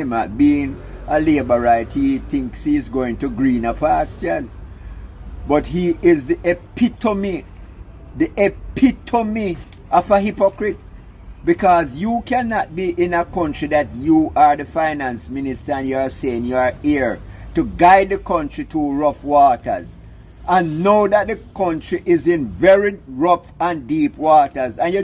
him at being a Labourite, he thinks he's going to greener pastures. But he is the epitome of a hypocrite. Because you cannot be in a country that you are the finance minister and you are saying you are here to guide the country to rough waters. And know that the country is in very rough and deep waters. And you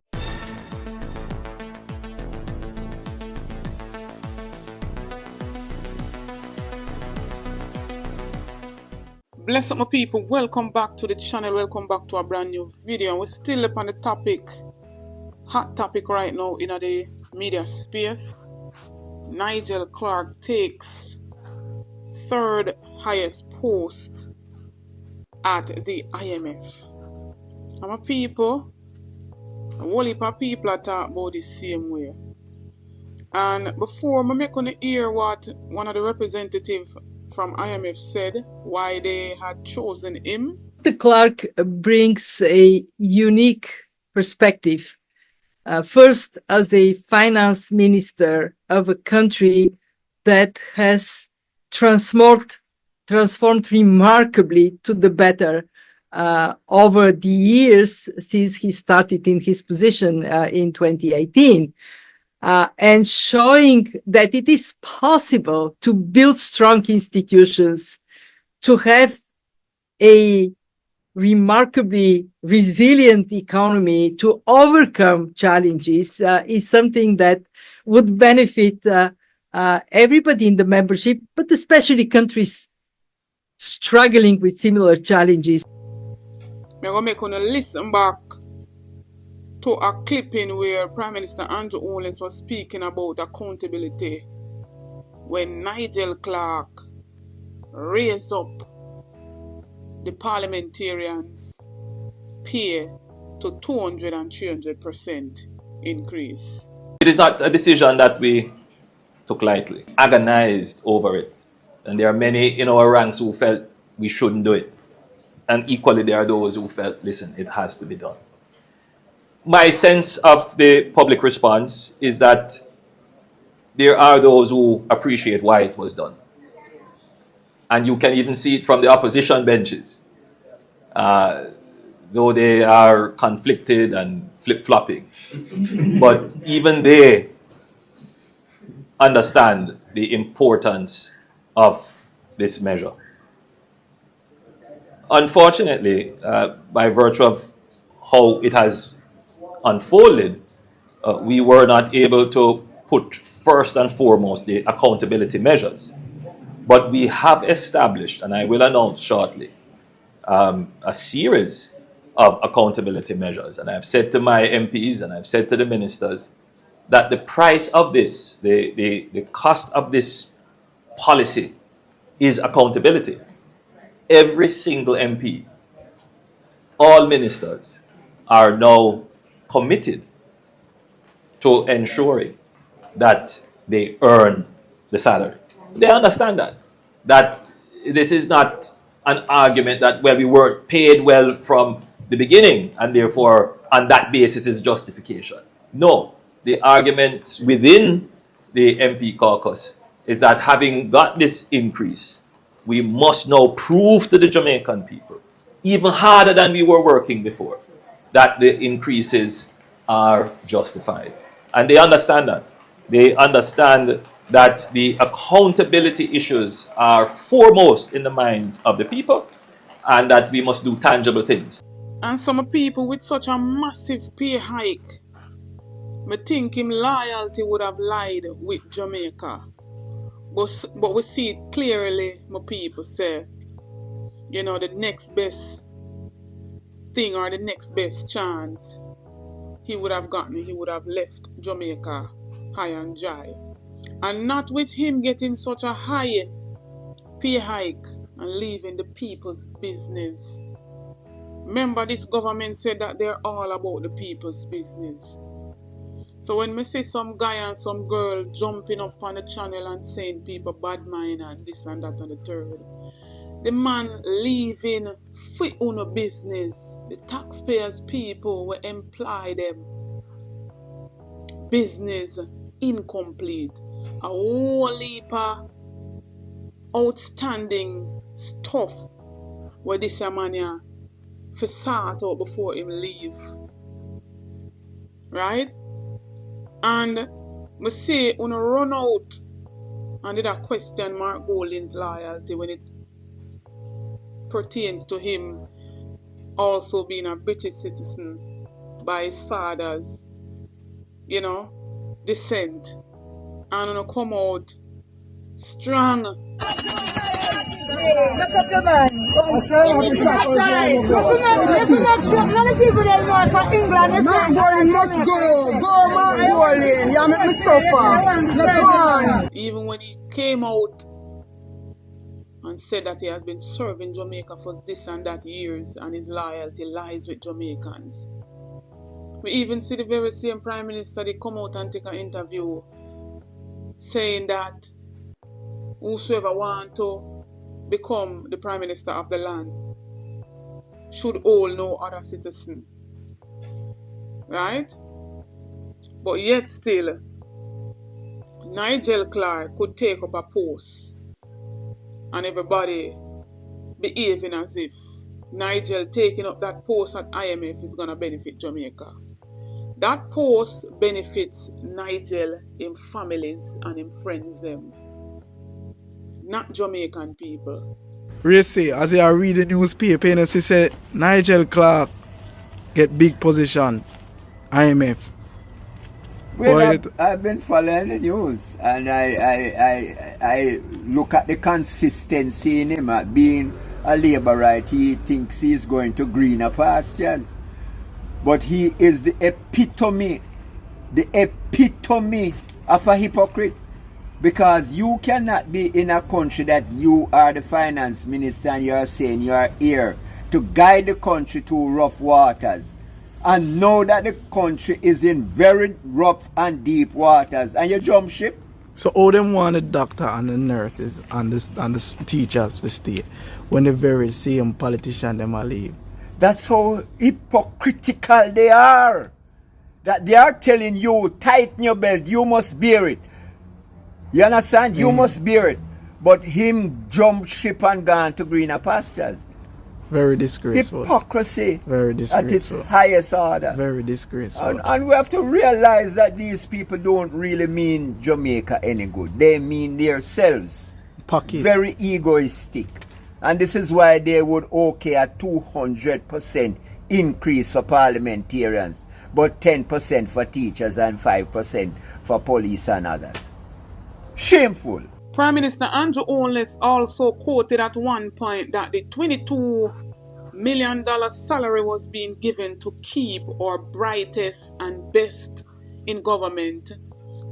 Bless up my people, welcome back to the channel, welcome back to a brand new video. And we're still up on the topic, hot topic right now in the media space. Nigel Clark takes third highest post at the IMF. And my people, a whole heap of people are talking about the same way. And before I make on hear what one of the representatives from IMF said, why they had chosen him. Mr. Clark brings a unique perspective. First, as a finance minister of a country that has transformed remarkably to the better over the years since he started in his position in 2018. And showing that it is possible to build strong institutions, to have a remarkably resilient economy, to overcome challenges is something that would benefit everybody in the membership, but especially countries struggling with similar challenges. I'm going to make you listen back to a clipping where Prime Minister Andrew Owens was speaking about accountability when Nigel Clark raised up the parliamentarians' pay to 200 and 300% increase. It is not a decision that we took lightly, agonized over it. And there are many in our ranks who felt we shouldn't do it. And equally there are those who felt, listen, it has to be done. My sense of the public response is that there are those who appreciate why it was done. And you can even see it from the opposition benches, though they are conflicted and flip-flopping. But even they understand the importance of this measure. Unfortunately, by virtue of how it has unfolded, we were not able to put first and foremost the accountability measures. But we have established, and I will announce shortly, a series of accountability measures. And I've said to my MPs and I've said to the ministers that the price of this, the cost of this policy is accountability. Every single MP, all ministers are now committed to ensuring that they earn the salary. They understand that this is not an argument that, well, we weren't paid well from the beginning and therefore on that basis is justification. No, the argument within the MP caucus is that having got this increase, we must now prove to the Jamaican people, even harder than we were working before, that the increases are justified. And they understand that. They understand that the accountability issues are foremost in the minds of the people and that we must do tangible things. And some people with such a massive pay hike, I think him loyalty would have lied with Jamaica. But we see it clearly, my people say, you know, the next best thing or the next best chance he would have gotten, he would have left Jamaica high and dry. And not with him getting such a high pay hike and leaving the people's business. Remember, this government said that they're all about the people's business. So when we see some guy and some girl jumping up on the channel and saying people bad mind and this and that and the third, the man leaving for own business, the taxpayers people will employ them, business incomplete. a whole heap of outstanding stuff where this man here for sort out before him leave. Right? And I say when I run out and did I question Mark Golding's loyalty when it pertains to him also being a British citizen by his father's, descent. And when I come out strong. Even when he came out and said that he has been serving Jamaica for this and that years and his loyalty lies with Jamaicans. We even see the very same Prime Minister, they come out and take an interview saying that whosoever want to become the Prime Minister of the land should owe no other citizen. Right? But yet still, Nigel Clark could take up a post and everybody behaving as if Nigel taking up that post at IMF is going to benefit Jamaica. That post benefits Nigel, him families and him friends them. Not Jamaican people. Racy, as I read the newspaper, and she said Nigel Clark get big position, IMF. Well, I've been following the news, and I look at the consistency in him. Being a Labourite, he thinks he's going to greener pastures. But he is the epitome of a hypocrite. Because you cannot be in a country that you are the finance minister and you are saying you are here to guide the country to rough waters. And know that the country is in very rough and deep waters. And you jump ship. So all them want the doctor and the nurses and the teachers to stay when the very same politician them are leave. That's how hypocritical they are. That they are telling you, tighten your belt, you must bear it. You understand? You must bear it. But him jump ship and gone to greener pastures. Very disgraceful. Hypocrisy. Very disgraceful. At its highest order. Very disgraceful. And we have to realize that these people don't really mean Jamaica any good. They mean themselves. Pocket. Very egoistic. And this is why they would okay a 200% increase for parliamentarians, but 10% for teachers and 5% for police and others. Shameful. Prime Minister Andrew Holness also quoted at one point that the $22 million salary was being given to keep our brightest and best in government.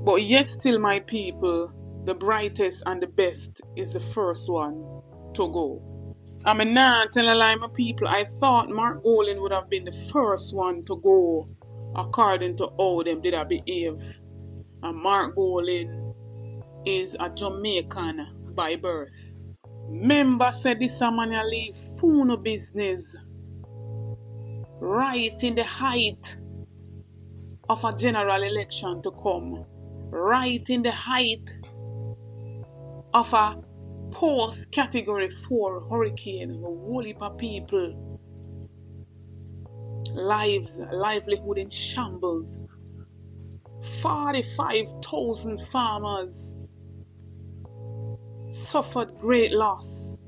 But yet still, my people, the brightest and the best is the first one to go. I mean, not tell a lie, my people. I thought Mark Golding would have been the first one to go according to how them did I behave. And Mark Golding is a Jamaican by birth. Member said this man leave phone business right in the height of a general election to come. Right in the height of a post category 4 hurricane. A whole heap of people. Livelihood in shambles. 45,000 farmers suffered great loss,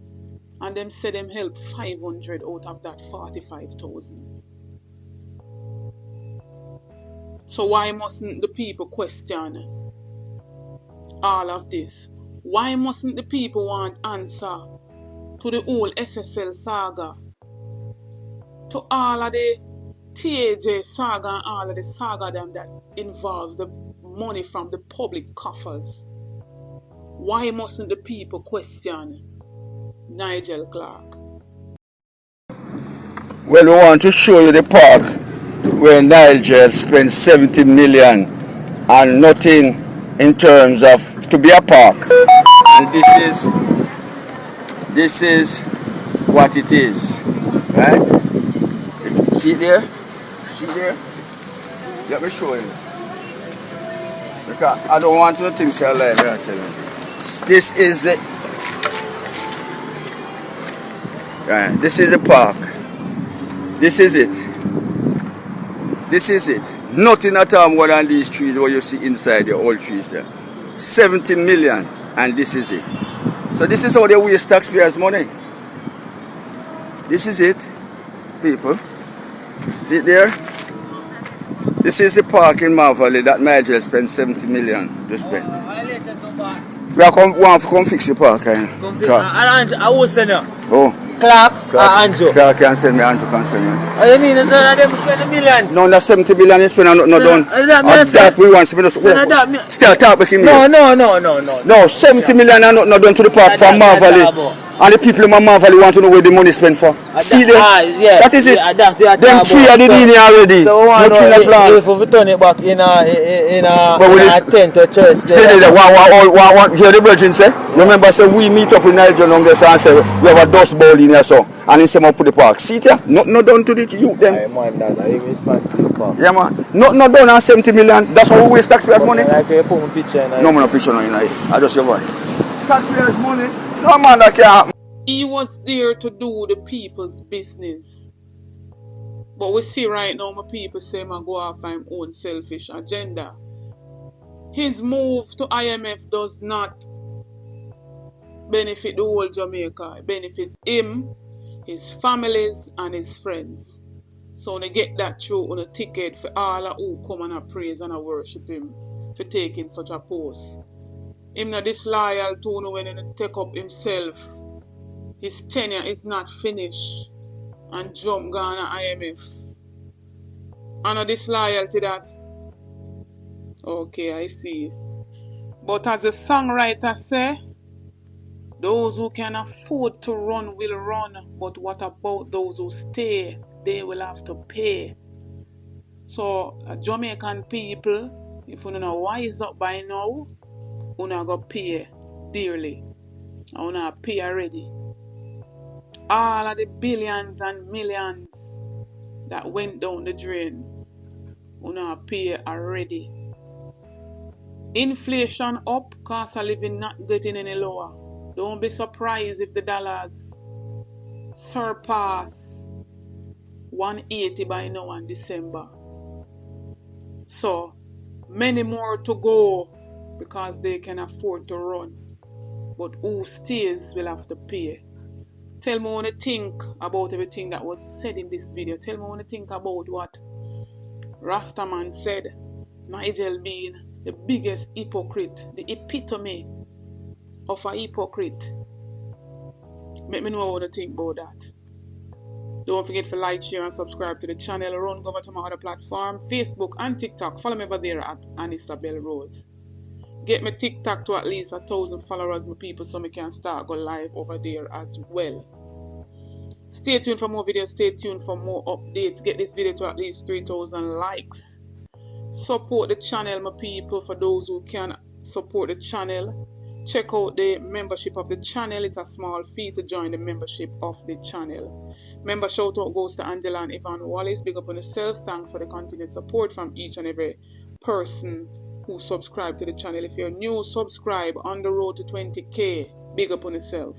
and them said them helped 500 out of that 45,000. So why mustn't the people question all of this? Why mustn't the people want answer to the whole SSL saga, to all of the TAJ saga and all of the saga them that involves the money from the public coffers? Why mustn't the people question Nigel Clark? Well, we want to show you the park where Nigel spent 70 million and nothing in terms of to be a park. And this is what it is, right? See there? See there? Let me show you. Because I don't want to think so live, I tell you. This is the right, this is the park. This is it. This is it. Nothing at all more than these trees what you see inside the old trees there. 70 million, and this is it. So this is how they waste taxpayers' money. This is it, people. See it there? This is the park in Marvally that Nigel spent 70 million to spend. We are want to come fix the park. I will send you. Oh. Clarke or Andrew? Clarke can send me, Andrew can send me. Oh, you mean it's none of them spend the millions? No, that's 70 billion you spend and not done. That we want to start talk with him. No. No, 70 million and not done to the park from Marvally. And the people in Marvally want to know where the money spent for. See them? Yeah, that is it. Them three are the in already. So we want to turn it back in a tent or church. Say that what hear the virgin say? Remember say we meet up in Nigel on this and say we have a dust bowl in here so and he say man put the park. See it here? Not done to the youth them. Man, that I respond to the park. Yeah man. Not done on 70 million. That's how we waste taxpayers' money. Like you put my picture in. No man, no picture no in here. I just your voice. Taxpayers' money. No man that can't. He was there to do the people's business. But we see right now my people say I go off my own selfish agenda. His move to IMF does not benefit the whole Jamaica. It benefits him, his families and his friends. So when I get that through on a ticket for all who come and praise and worship him for taking such a post. Him not disloyal to when he take up himself. His tenure is not finished and jump Ghana IMF. And not disloyal to that. Okay, I see. But as the songwriter say, those who can afford to run will run, but what about those who stay? They will have to pay. So, Jamaican people, if you don't wise up by now, you not go pay dearly. You not pay already. All of the billions and millions that went down the drain, you not pay already. Inflation up, cost of living not getting any lower. Don't be surprised if the dollars surpass 180 by now in December. So, many more to go because they can afford to run. But who stays will have to pay. Tell me what you think about everything that was said in this video. Tell me what you think about what Rastaman said. Nigel being the biggest hypocrite, the epitome of a hypocrite. Let me know what you think about that. Don't forget to like, share and subscribe to the channel. Run over to my other platform, Facebook and TikTok. Follow me over there at Anisabel Rose. Get my TikTok to at least 1,000 followers, my people, so I can start go live over there as well. Stay tuned for more videos. Stay tuned for more updates. Get this video to at least 3,000 likes. Support the channel, my people, for those who can support the channel. Check out the membership of the channel. It's a small fee to join the membership of the channel. Member shout out goes to Angela and Ivan Wallace. Big up on yourself. Thanks for the continued support from each and every person who subscribe to the channel. If you're new, subscribe. On the road to 20k. Big up on yourself.